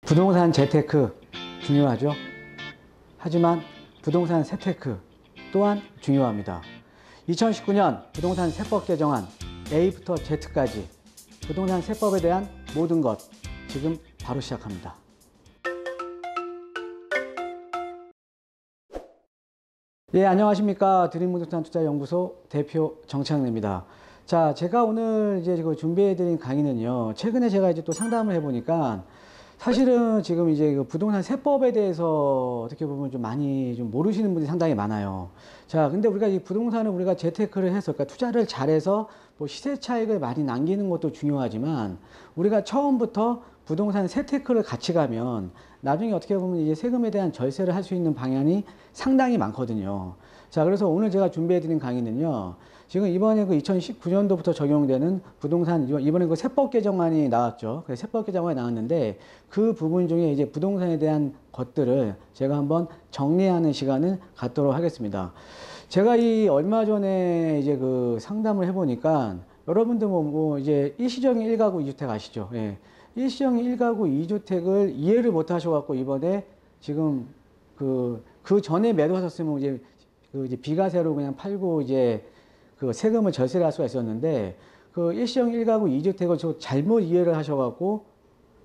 부동산 재테크 중요하죠. 하지만 부동산 세테크 또한 중요합니다. 2019년 부동산 세법 개정안 A부터 Z까지 부동산 세법에 대한 모든 것 지금 바로 시작합니다. 예, 안녕하십니까. 드림부동산 투자연구소 대표 정창래입니다. 자, 제가 오늘 이제 준비해드린 강의는요, 최근에 제가 이제 또 상담을 해보니까 사실은 지금 이제 그 부동산 세법에 대해서 어떻게 보면 좀 많이 좀 모르시는 분들이 상당히 많아요. 자, 근데 우리가 이 부동산을 우리가 재테크를 해서, 그러니까 투자를 잘해서 뭐 시세 차익을 많이 남기는 것도 중요하지만 우리가 처음부터 부동산 세테크를 같이 가면 나중에 어떻게 보면 이제 세금에 대한 절세를 할 수 있는 방향이 상당히 많거든요. 자, 그래서 오늘 제가 준비해드린 강의는요, 지금 이번에 그 2019년도부터 적용되는 부동산, 이번에 그 세법 개정안이 나왔죠. 그래서 세법 개정안이 나왔는데 그 부분 중에 이제 부동산에 대한 것들을 제가 한번 정리하는 시간을 갖도록 하겠습니다. 제가 이 얼마 전에 이제 그 상담을 해보니까 여러분들 뭐 이제 일시적인 1가구 2주택 아시죠? 예. 일시적인 1가구 2주택을 이해를 못 하셔갖고 이번에 지금 그 전에 매도하셨으면 이제 비과세로 그냥 팔고 이제 그 세금을 절세를 할 수가 있었는데 그 일시적 1가구 2주택을 저 잘못 이해를 하셔갖고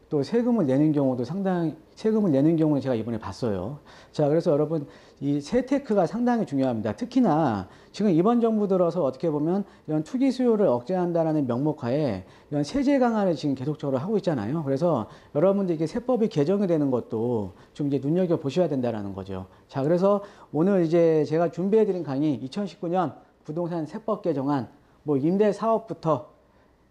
또 세금을 내는 경우도 세금을 내는 경우는 제가 이번에 봤어요. 자, 그래서 여러분 이 세테크가 상당히 중요합니다. 특히나 지금 이번 정부 들어서 어떻게 보면 이런 투기 수요를 억제한다라는 명목하에 이런 세제 강화를 지금 계속적으로 하고 있잖아요. 그래서 여러분들 이게 세법이 개정이 되는 것도 좀 이제 눈여겨 보셔야 된다라는 거죠. 자, 그래서 오늘 이제 제가 준비해드린 강의 2019년 부동산 세법 개정안 뭐 임대 사업부터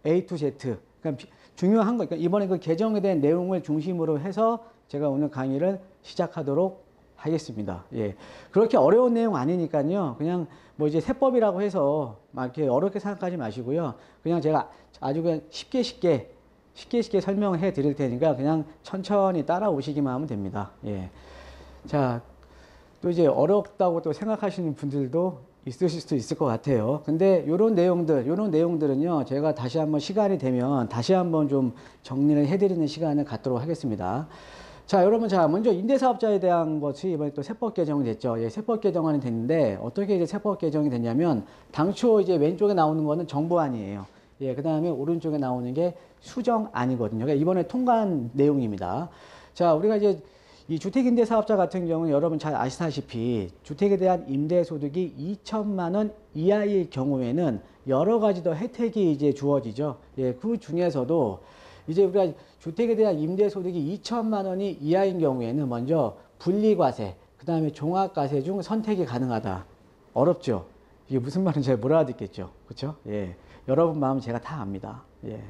A to Z, 그러니까 중요한 거, 그러니까 이번에 그 개정에 대한 내용을 중심으로 해서 제가 오늘 강의를 시작하도록 하겠습니다. 예. 그렇게 어려운 내용 아니니까요. 그냥 뭐 이제 세법이라고 해서 막 이렇게 어렵게 생각하지 마시고요. 그냥 제가 아주 그냥 쉽게 설명해 드릴 테니까 그냥 천천히 따라오시기만 하면 됩니다. 예. 자, 또 이제 어렵다고 또 생각하시는 분들도 있으실 수도 있을 것 같아요. 근데 요런 내용들은요, 제가 다시 한번 시간이 되면 다시 한번 좀 정리를 해드리는 시간을 갖도록 하겠습니다. 자, 여러분, 자, 먼저 임대사업자에 대한 것이 이번에 또 세법 개정이 됐죠. 예, 세법 개정안이 됐는데, 어떻게 이제 세법 개정이 됐냐면, 당초 이제 왼쪽에 나오는 거는 정부안이에요. 예, 그 다음에 오른쪽에 나오는 게 수정안이거든요. 그러니까 이번에 통과한 내용입니다. 자, 우리가 이제 이 주택임대사업자 같은 경우는 여러분 잘 아시다시피 주택에 대한 임대소득이 2천만 원 이하일 경우에는 여러 가지 더 혜택이 이제 주어지죠. 예, 그 중에서도 이제 우리가 주택에 대한 임대소득이 2천만 원이 이하인 경우에는 먼저 분리과세, 그 다음에 종합과세 중 선택이 가능하다. 어렵죠? 이게 무슨 말인지 잘 못 알아듣겠죠? 그렇죠? 예, 여러분 마음 제가 다 압니다. 예.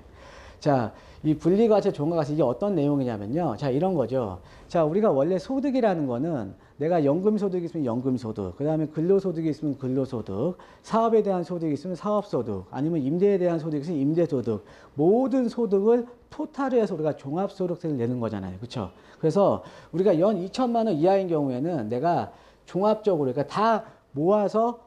자, 이 분리과세, 종합과세 이게 어떤 내용이냐면요. 자, 이런 거죠. 자, 우리가 원래 소득이라는 거는 내가 연금소득이 있으면 연금소득, 그 다음에 근로소득이 있으면 근로소득, 사업에 대한 소득이 있으면 사업소득, 아니면 임대에 대한 소득이 있으면 임대소득, 모든 소득을 토탈을 해서 우리가 종합소득세를 내는 거잖아요. 그렇죠? 그래서 우리가 연 2천만 원 이하인 경우에는 내가 종합적으로, 그러니까 다 모아서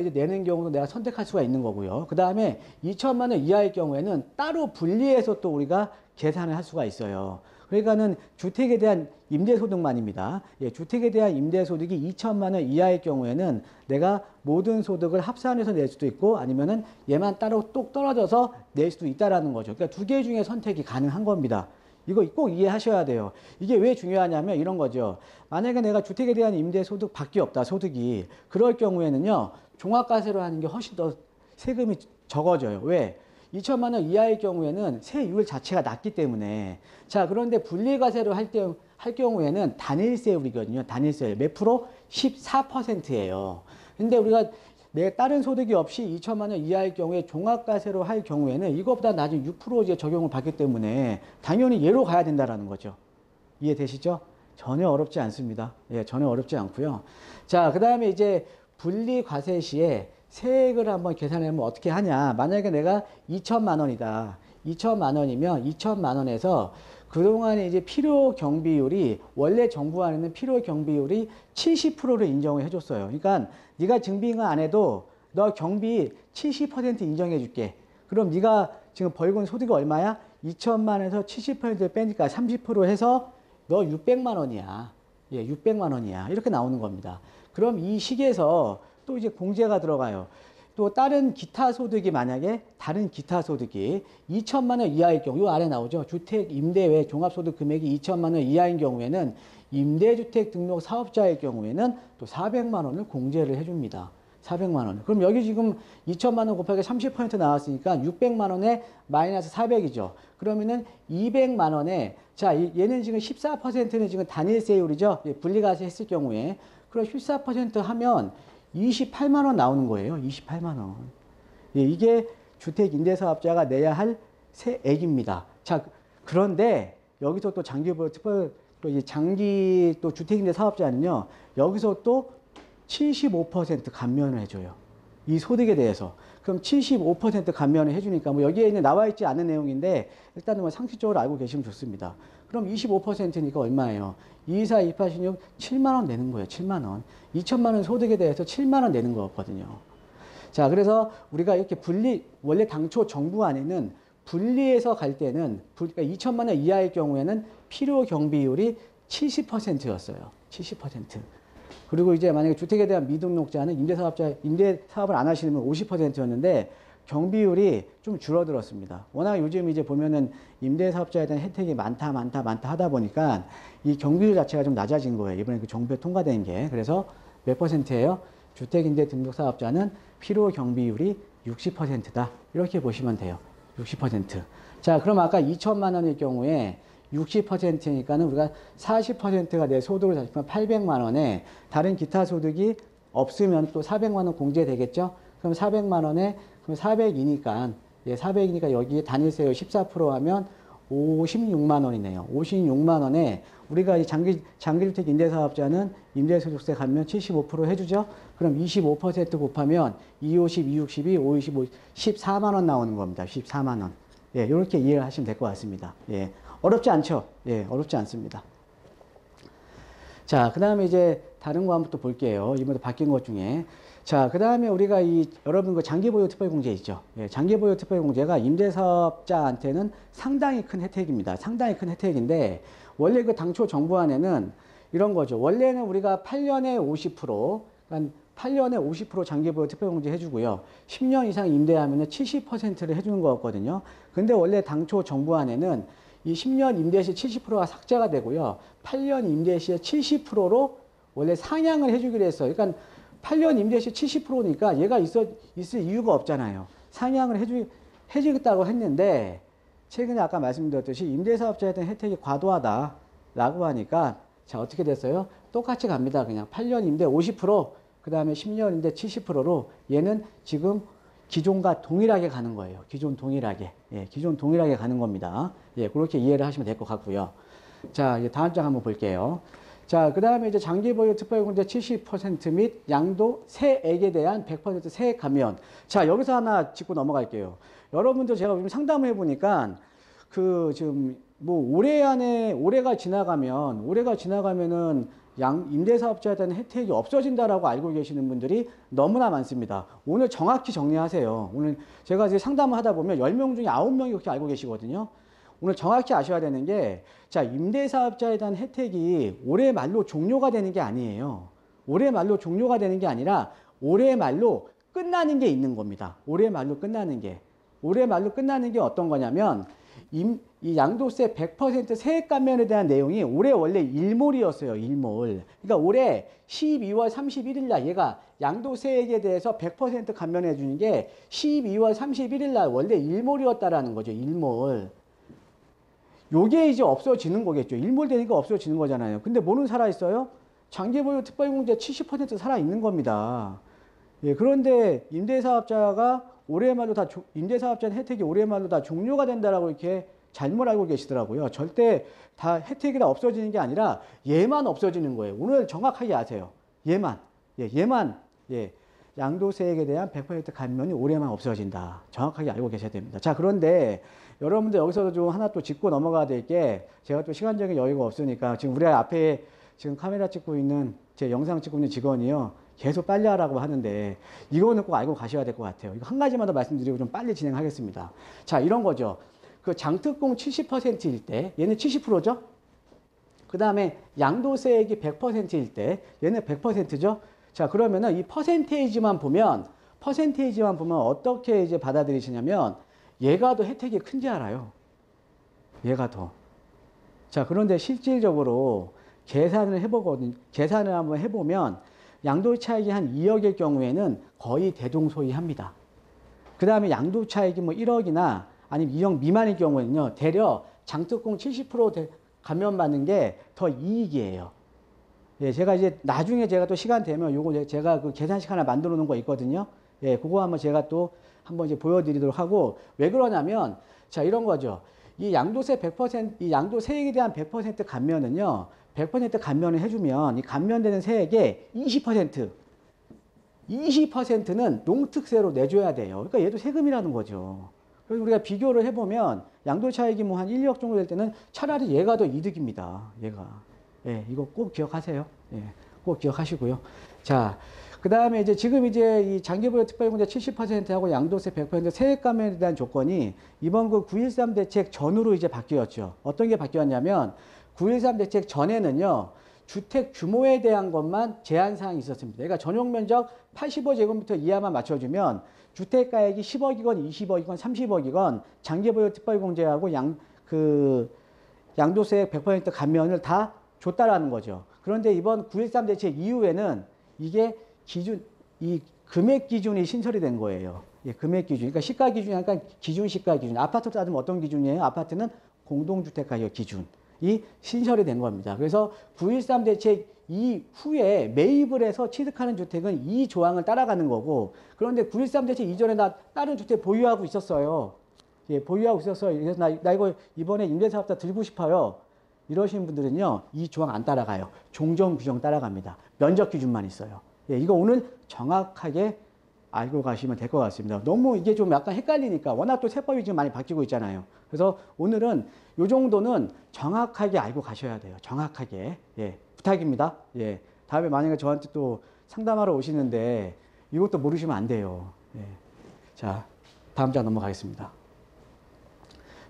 이제 내는 경우도 내가 선택할 수가 있는 거고요. 그 다음에 2천만 원 이하일 경우에는 따로 분리해서 또 우리가 계산을 할 수가 있어요. 그러니까는 주택에 대한 임대소득만입니다. 예, 주택에 대한 임대소득이 2천만 원 이하일 경우에는 내가 모든 소득을 합산해서 낼 수도 있고 아니면은 얘만 따로 똑 떨어져서 낼 수도 있다라는 거죠. 그러니까 두 개 중에 선택이 가능한 겁니다. 이거 꼭 이해하셔야 돼요. 이게 왜 중요하냐면 이런 거죠. 만약에 내가 주택에 대한 임대소득 밖에 없다, 소득이. 그럴 경우에는요, 종합과세로 하는 게 훨씬 더 세금이 적어져요. 왜? 2천만 원 이하일 경우에는 세율 자체가 낮기 때문에. 자, 그런데 분리과세로 할 경우에는 단일세율이거든요. 단일세율. 몇 프로? 14%예요. 근데 우리가 내 다른 소득이 없이 2천만 원 이하일 경우에 종합과세로 할 경우에는 이것보다 낮은 6% 이제 적용을 받기 때문에 당연히 얘로 가야 된다라는 거죠. 이해되시죠? 전혀 어렵지 않습니다. 예, 전혀 어렵지 않고요. 자, 그 다음에 이제 분리과세 시에 세액을 한번 계산하면 어떻게 하냐. 만약에 내가 2천만 원이다. 2천만 원이면 2천만 원에서 그동안에 이제 필요 경비율이 원래 정부안에는 필요 경비율이 70%를 인정을 해줬어요. 그러니까 네가 증빙을 안 해도 너 경비 70% 인정해 줄게. 그럼 네가 지금 벌금 소득이 얼마야? 2천만에서 70% 빼니까 30% 해서 너 600만 원이야. 예, 600만 원이야. 이렇게 나오는 겁니다. 그럼 이 식에서 또 이제 공제가 들어가요. 또 다른 기타 소득이 만약에 다른 기타 소득이 2천만 원 이하일 경우, 요 아래 나오죠. 주택 임대 외 종합소득 금액이 2천만 원 이하인 경우에는 임대주택 등록 사업자의 경우에는 또 400만 원을 공제를 해줍니다. 400만 원. 그럼 여기 지금 2천만 원 곱하기 30% 나왔으니까 600만 원에 마이너스 400이죠. 그러면은 200만 원에, 자, 얘는 지금 14%는 지금 단일세율이죠. 예, 분리과세 했을 경우에. 그럼 14% 하면 28만 원 나오는 거예요. 28만 원. 예, 이게 주택임대사업자가 내야 할 세액입니다. 자, 그런데 여기서 또 장기보유 특별, 또 이제 장기 또 주택임대사업자는요, 여기서 또 75% 감면을 해줘요. 이 소득에 대해서. 그럼 75% 감면을 해주니까, 뭐 여기에 있는 나와 있지 않은 내용인데, 일단은 뭐 상식적으로 알고 계시면 좋습니다. 그럼 25%니까 얼마예요? 2, 4, 2, 8, 16, 7만 원 내는 거예요. 7만 원. 2천만 원 소득에 대해서 7만 원 내는 거거든요. 자, 그래서 우리가 이렇게 원래 당초 정부 안에는 분리해서 갈 때는, 그러니까 2천만 원 이하의 경우에는 필요 경비율이 70%였어요. 70%. 그리고 이제 만약에 주택에 대한 미등록자는 임대사업을 안 하시면 50%였는데 경비율이 좀 줄어들었습니다. 워낙 요즘 이제 보면은 임대사업자에 대한 혜택이 많다 하다 보니까 이 경비율 자체가 좀 낮아진 거예요. 이번에 그 정부에 통과된 게. 그래서 몇 %예요? 주택임대 등록사업자는 필요 경비율이 60%다. 이렇게 보시면 돼요. 60%. 자, 그럼 아까 2천만 원일 경우에 60%니까는 우리가 40%가 내 소득을 잡히면 800만 원에 다른 기타 소득이 없으면 또 400만 원 공제되겠죠? 그럼 400만 원에, 그럼 400이니까, 예, 400이니까 여기에 단일세율 14% 하면 56만 원이네요. 56만 원에 우리가 이 장기주택 임대사업자는 임대소득세 감면 75% 해주죠? 그럼 25% 곱하면 250, 262, 525, 14만 원 나오는 겁니다. 14만 원. 예, 이렇게 이해를 하시면 될 것 같습니다. 예. 어렵지 않죠? 예, 어렵지 않습니다. 자, 그 다음에 이제 다른 거 한번 또 볼게요. 이번에 바뀐 것 중에. 자, 그 다음에 우리가 여러분 그 장기보유 특별공제 있죠? 예, 장기보유 특별공제가 임대사업자한테는 상당히 큰 혜택입니다. 상당히 큰 혜택인데, 원래 그 당초 정부안에는 이런 거죠. 원래는 우리가 8년에 50%, 그러니까 8년에 50% 장기보유 특별공제 해주고요. 10년 이상 임대하면 70%를 해주는 거였거든요. 근데 원래 당초 정부안에는 이 10년 임대 시 70%가 삭제가 되고요. 8년 임대 시에 70%로 원래 상향을 해주기로 했어요. 그러니까 8년 임대 시 70%니까 얘가 있을 이유가 없잖아요. 상향을 해주겠다고 했는데, 최근에 아까 말씀드렸듯이 임대사업자에 대한 혜택이 과도하다라고 하니까, 자, 어떻게 됐어요? 똑같이 갑니다. 그냥 8년 임대 50%, 그 다음에 10년 임대 70%로 얘는 지금 기존과 동일하게 가는 거예요. 기존 동일하게. 예, 기존 동일하게 가는 겁니다. 예, 그렇게 이해를 하시면 될 것 같고요. 자, 이제 다음 장 한번 볼게요. 자, 그 다음에 이제 장기보유 특별공제 70% 및 양도세액에 대한 100% 세액 감면. 자, 여기서 하나 짚고 넘어갈게요. 여러분들 제가 요즘 상담을 해보니까 지금 뭐 올해가 지나가면은 임대사업자에 대한 혜택이 없어진다라고 알고 계시는 분들이 너무나 많습니다. 오늘 정확히 정리하세요. 오늘 제가 이제 상담을 하다 보면 10명 중에 9명이 그렇게 알고 계시거든요. 오늘 정확히 아셔야 되는 게, 자, 임대사업자에 대한 혜택이 올해 말로 종료가 되는 게 아니에요. 올해 말로 종료가 되는 게 아니라 올해 말로 끝나는 게 있는 겁니다. 올해 말로 끝나는 게. 올해 말로 끝나는 게 어떤 거냐면, 이 양도세 100% 세액 감면에 대한 내용이 올해 원래 일몰이었어요. 일몰. 그러니까 올해 12월 31일 날 얘가 양도세액에 대해서 100% 감면해 주는 게 12월 31일 날 원래 일몰이었다라는 거죠. 일몰. 요게 이제 없어지는 거겠죠. 일몰 되니까 없어지는 거잖아요. 근데 뭐는 살아있어요? 장기보유 특별공제 70% 살아있는 겁니다. 예, 그런데 임대사업자가 올해 말로 임대사업자 혜택이 올해 말로 다 종료가 된다라고 이렇게 잘못 알고 계시더라고요. 절대 다 혜택이 다 없어지는 게 아니라 얘만 없어지는 거예요. 오늘 정확하게 아세요. 얘만. 예. 양도세액에 대한 100% 감면이 올해만 없어진다. 정확하게 알고 계셔야 됩니다. 자, 그런데 여러분들 여기서도 좀 하나 또 짚고 넘어가야 될 게, 제가 또 시간적인 여유가 없으니까 지금 우리 앞에 지금 카메라 찍고 있는 제 영상 찍고 있는 직원이요. 계속 빨리 하라고 하는데 이거는 꼭 알고 가셔야 될 것 같아요. 이거 한 가지만 더 말씀드리고 좀 빨리 진행하겠습니다. 자, 이런 거죠. 그 장특공 70%일 때 얘는 70%죠. 그 다음에 양도세액이 100%일 때 얘는 100%죠. 자, 그러면은 이 퍼센테이지만 보면 어떻게 이제 받아들이시냐면 얘가 더 혜택이 큰지 알아요. 얘가 더. 자, 그런데 실질적으로 계산을 한번 해보면 양도 차익이 한 2억일 경우에는 거의 대동소이합니다. 그 다음에 양도 차익이 뭐 1억이나 아니면 2억 미만일 경우에는요, 대려 장특공 70% 감면받는 게 더 이익이에요. 예, 제가 이제 나중에 제가 또 시간 되면 요거 제가 그 계산식 하나 만들어 놓은 거 있거든요. 예, 그거 한번 제가 또 한번 이제 보여드리도록 하고, 왜 그러냐면, 자, 이런 거죠. 이 양도세 100%, 이 양도세액에 대한 100% 감면은요, 100% 감면을 해주면 이 감면되는 세액의 20%는 농특세로 내줘야 돼요. 그러니까 얘도 세금이라는 거죠. 그래서 우리가 비교를 해보면 양도차익이 뭐 한 1억 정도 될 때는 차라리 얘가 더 이득입니다. 얘가. 예, 이거 꼭 기억하세요. 예, 꼭 기억하시고요. 자, 그 다음에 이제 지금 이제 이 장기보유 특별공제 70%하고 양도세 100% 세액 감면에 대한 조건이 이번 그 9.13 대책 전후로 이제 바뀌었죠. 어떤 게 바뀌었냐면 9.13 대책 전에는요, 주택 규모에 대한 것만 제한 사항이 있었습니다. 그러니까 전용 면적 85제곱미터 이하만 맞춰주면 주택가액이 10억이건 20억이건 30억이건 장기보유 특별공제하고 양도세 100% 감면을 다 줬다라는 거죠. 그런데 이번 9.13 대책 이후에는 이게 이 금액 기준이 신설이 된 거예요. 예, 금액 기준. 그러니까 시가 기준이 약간 기준 시가 기준. 아파트 따지면 어떤 기준이에요? 아파트는 공동주택 가격 기준이 신설이 된 겁니다. 그래서 9.13 대책 이후에 매입을 해서 취득하는 주택은 이 조항을 따라가는 거고, 그런데 9.13 대책 이전에 나 다른 주택 보유하고 있었어요. 예, 보유하고 있었어요. 그래서 나 이거 이번에 임대사업자 들고 싶어요. 이러시는 분들은요, 이 조항 안 따라가요. 종전 규정 따라갑니다. 면적 기준만 있어요. 예, 이거 오늘 정확하게 알고 가시면 될 것 같습니다. 너무 이게 좀 약간 헷갈리니까, 워낙 또 세법이 지금 많이 바뀌고 있잖아요. 그래서 오늘은 요 정도는 정확하게 알고 가셔야 돼요. 정확하게. 예, 부탁입니다. 예, 다음에 만약에 저한테 또 상담하러 오시는데 이것도 모르시면 안 돼요. 예. 자, 다음 장 넘어가겠습니다.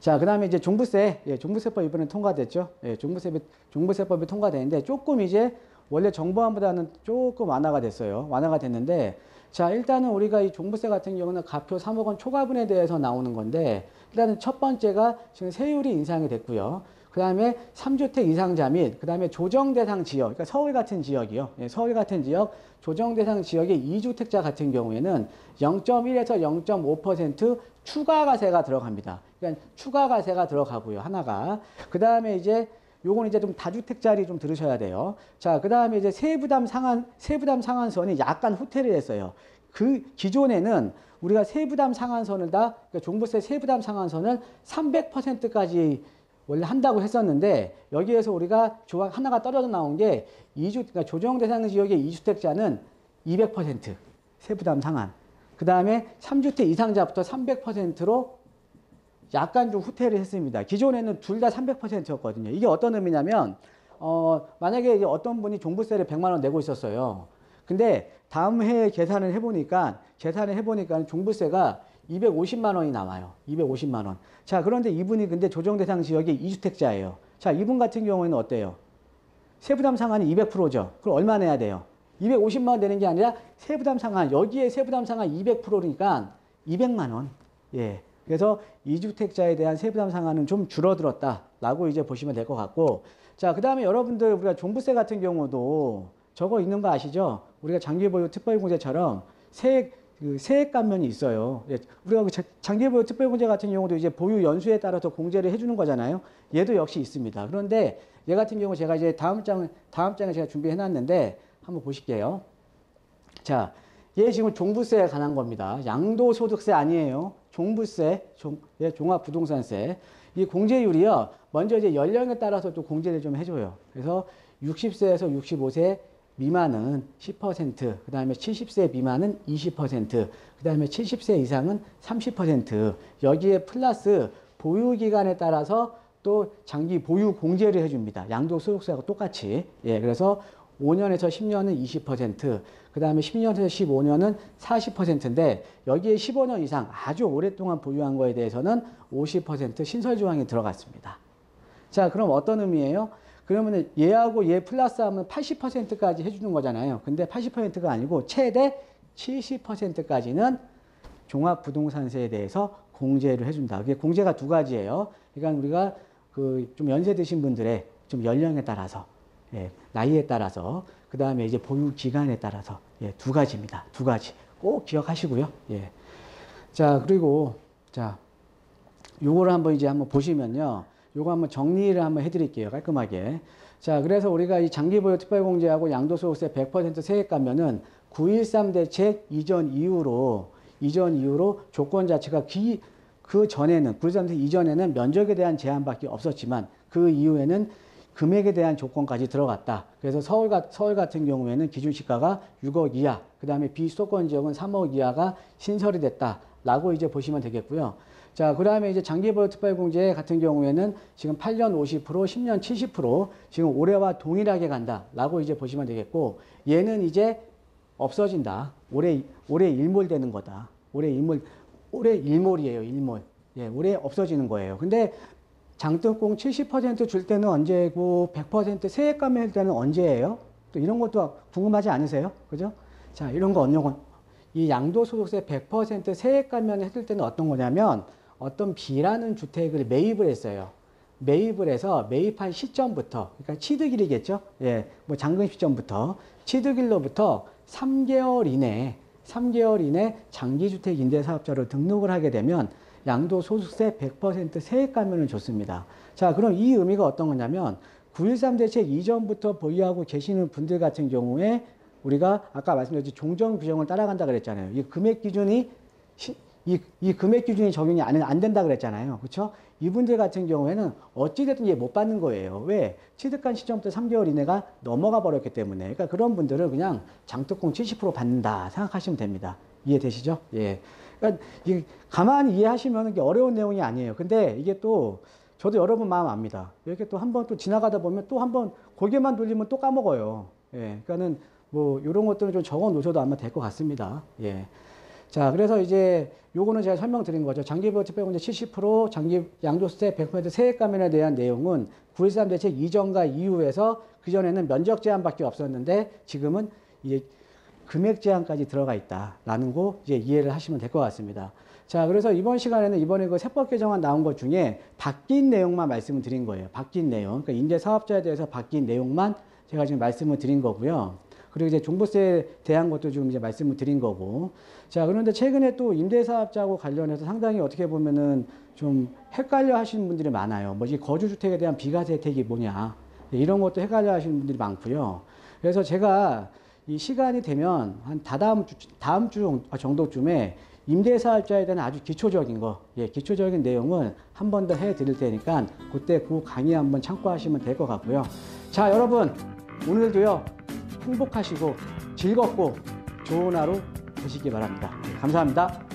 자, 그 다음에 이제 종부세, 예, 종부세법 이번에 통과됐죠. 예, 종부세법이 통과되는데 조금 이제 원래 정부안보다는 조금 완화가 됐어요. 완화가 됐는데, 자, 일단은 우리가 이 종부세 같은 경우는 가표 3억 원 초과분에 대해서 나오는 건데, 일단은 첫 번째가 지금 세율이 인상이 됐고요. 그 다음에 3주택 이상자 및, 그 다음에 조정대상 지역, 그러니까 서울 같은 지역이요. 예, 서울 같은 지역, 조정대상 지역의 2주택자 같은 경우에는 0.1에서 0.5% 추가가세가 들어갑니다. 그러니까 추가가세가 들어가고요. 하나가. 그 다음에 이제 요건 이제 좀 다주택자리 좀 들으셔야 돼요. 자, 그 다음에 이제 세부담 상한선이 약간 후퇴를 했어요. 그 기존에는 우리가 세부담 상한선을 그러니까 종부세 세부담 상한선을 300%까지 원래 한다고 했었는데, 여기에서 우리가 조항 하나가 떨어져 나온 게 그러니까 조정 대상 지역의 2주택자는 200% 세부담 상한. 그 다음에 3주택 이상자부터 300%로 약간 좀 후퇴를 했습니다. 기존에는 둘 다 300%였거든요. 이게 어떤 의미냐면, 만약에 이제 어떤 분이 종부세를 100만 원 내고 있었어요. 근데 다음 해에 계산을 해보니까 종부세가 250만 원이 나와요. 250만 원. 자, 그런데 이분이 근데 조정 대상 지역의 2주택자예요. 자, 이분 같은 경우에는 어때요? 세부담 상한이 200%죠. 그럼 얼마 내야 돼요? 250만 원 내는 게 아니라 세부담 상한, 여기에 세부담 상한 200%니까 200만 원. 예. 그래서 2주택자에 대한 세부담 상한은 좀 줄어들었다라고 이제 보시면 될 것 같고, 자, 그 다음에 여러분들 우리가 종부세 같은 경우도 저거 있는 거 아시죠? 우리가 장기보유 특별공제처럼 세액 감면이 있어요. 예, 우리가 장기보유 특별공제 같은 경우도 이제 보유 연수에 따라서 공제를 해주는 거잖아요. 얘도 역시 있습니다. 그런데 얘 같은 경우 제가 이제 다음 장에 제가 준비해 놨는데 한번 보실게요. 자, 얘 지금 종부세에 관한 겁니다. 양도소득세 아니에요. 종부세, 종합부동산세. 이 공제율이요, 먼저 이제 연령에 따라서 또 공제를 좀 해줘요. 그래서 60세에서 65세 미만은 10%, 그 다음에 70세 미만은 20%, 그 다음에 70세 이상은 30%, 여기에 플러스 보유기간에 따라서 또 장기 보유 공제를 해줍니다. 양도소득세하고 똑같이. 예, 그래서 5년에서 10년은 20%, 그 다음에 10년에서 15년은 40%인데 여기에 15년 이상 아주 오랫동안 보유한 거에 대해서는 50% 신설 조항이 들어갔습니다. 자, 그럼 어떤 의미예요? 그러면 얘하고 얘 플러스하면 80%까지 해주는 거잖아요. 근데 80%가 아니고 최대 70%까지는 종합부동산세에 대해서 공제를 해준다. 그게 공제가 두 가지예요. 그러니까 우리가 그 좀 연세 드신 분들의 좀 연령에 따라서, 예, 나이에 따라서, 그 다음에 이제 보유 기간에 따라서, 예, 두 가지입니다. 두 가지. 꼭 기억하시고요. 예. 자, 그리고, 자, 요거를 한번 보시면요. 요거 한번 정리를 한번 해드릴게요. 깔끔하게. 자, 그래서 우리가 이 장기보유 특별공제하고 양도소득세 100% 세액 감면은 9.13 대책 이전 이후로 조건 자체가 그 전에는, 9.13 대책 이전에는 면적에 대한 제한밖에 없었지만 그 이후에는 금액에 대한 조건까지 들어갔다. 그래서 서울 같은 경우에는 기준시가가 6억 이하, 그 다음에 비수도권 지역은 3억 이하가 신설이 됐다라고 이제 보시면 되겠고요. 자, 그 다음에 이제 장기보유 특별공제 같은 경우에는 지금 8년 50%, 10년 70% 지금 올해와 동일하게 간다라고 이제 보시면 되겠고, 얘는 이제 없어진다. 올해 일몰되는 거다. 올해 일몰이에요, 일몰. 예, 올해 없어지는 거예요. 근데 장특공 70% 줄 때는 언제고 100% 세액 감면할 때는 언제예요? 또 이런 것도 궁금하지 않으세요? 그죠? 자, 이런 거 이 양도소득세 100% 세액 감면을 했을 때는 어떤 거냐면 어떤 B라는 주택을 매입을 했어요. 매입을 해서 매입한 시점부터, 그러니까 취득일이겠죠? 예, 뭐 잔금 시점부터 취득일로부터 3개월 이내 장기주택 임대사업자로 등록을 하게 되면 양도소득세 100% 세액 감면을 줬습니다. 자, 그럼 이 의미가 어떤 거냐면 9.13 대책 이전부터 보유하고 계시는 분들 같은 경우에 우리가 아까 말씀드렸듯이 종전 규정을 따라간다 그랬잖아요. 이 금액 기준이 적용이 안 된다 그랬잖아요. 그렇죠? 이분들 같은 경우에는 어찌됐든 얘 못 받는 거예요. 왜? 취득한 시점부터 3개월 이내가 넘어가 버렸기 때문에. 그러니까 그런 분들은 그냥 장특공 70% 받는다 생각하시면 됩니다. 이해되시죠? 예. 그러니까 이게 가만히 이해하시면 이게 어려운 내용이 아니에요. 근데 이게 또 저도 여러분 마음 압니다. 이렇게 또 한번 또 지나가다 보면 또 한번 고개만 돌리면 또 까먹어요. 예. 그러니까는 뭐 이런 것들은 좀 적어 놓으셔도 아마 될 것 같습니다. 예. 자, 그래서 이제 요거는 제가 설명드린 거죠. 장기보유 특별공제 70%, 양도소득세 100% 세액 감면에 대한 내용은 9.13 대책 이전과 이후에서 그전에는 면적 제한밖에 없었는데 지금은 이제 금액 제한까지 들어가 있다라는 거 이제 이해를 하시면 될 것 같습니다. 자, 그래서 이번 시간에는 이번에 그 세법 개정안 나온 것 중에 바뀐 내용만 말씀을 드린 거예요. 바뀐 내용. 그러니까 임대 사업자에 대해서 바뀐 내용만 제가 지금 말씀을 드린 거고요. 그리고 이제 종부세에 대한 것도 지금 이제 말씀을 드린 거고. 자, 그런데 최근에 또 임대사업자하고 관련해서 상당히 어떻게 보면은 좀 헷갈려 하시는 분들이 많아요. 뭐, 이 거주주택에 대한 비과세 혜택이 뭐냐. 이런 것도 헷갈려 하시는 분들이 많고요. 그래서 제가 이 시간이 되면 한 다음 주 정도쯤에 임대사업자에 대한 아주 기초적인 거, 예, 기초적인 내용을 한 번 더 해 드릴 테니까 그때 그 강의 한번 참고하시면 될 것 같고요. 자, 여러분, 오늘도요, 행복하시고 즐겁고 좋은 하루 되시기 바랍니다. 감사합니다.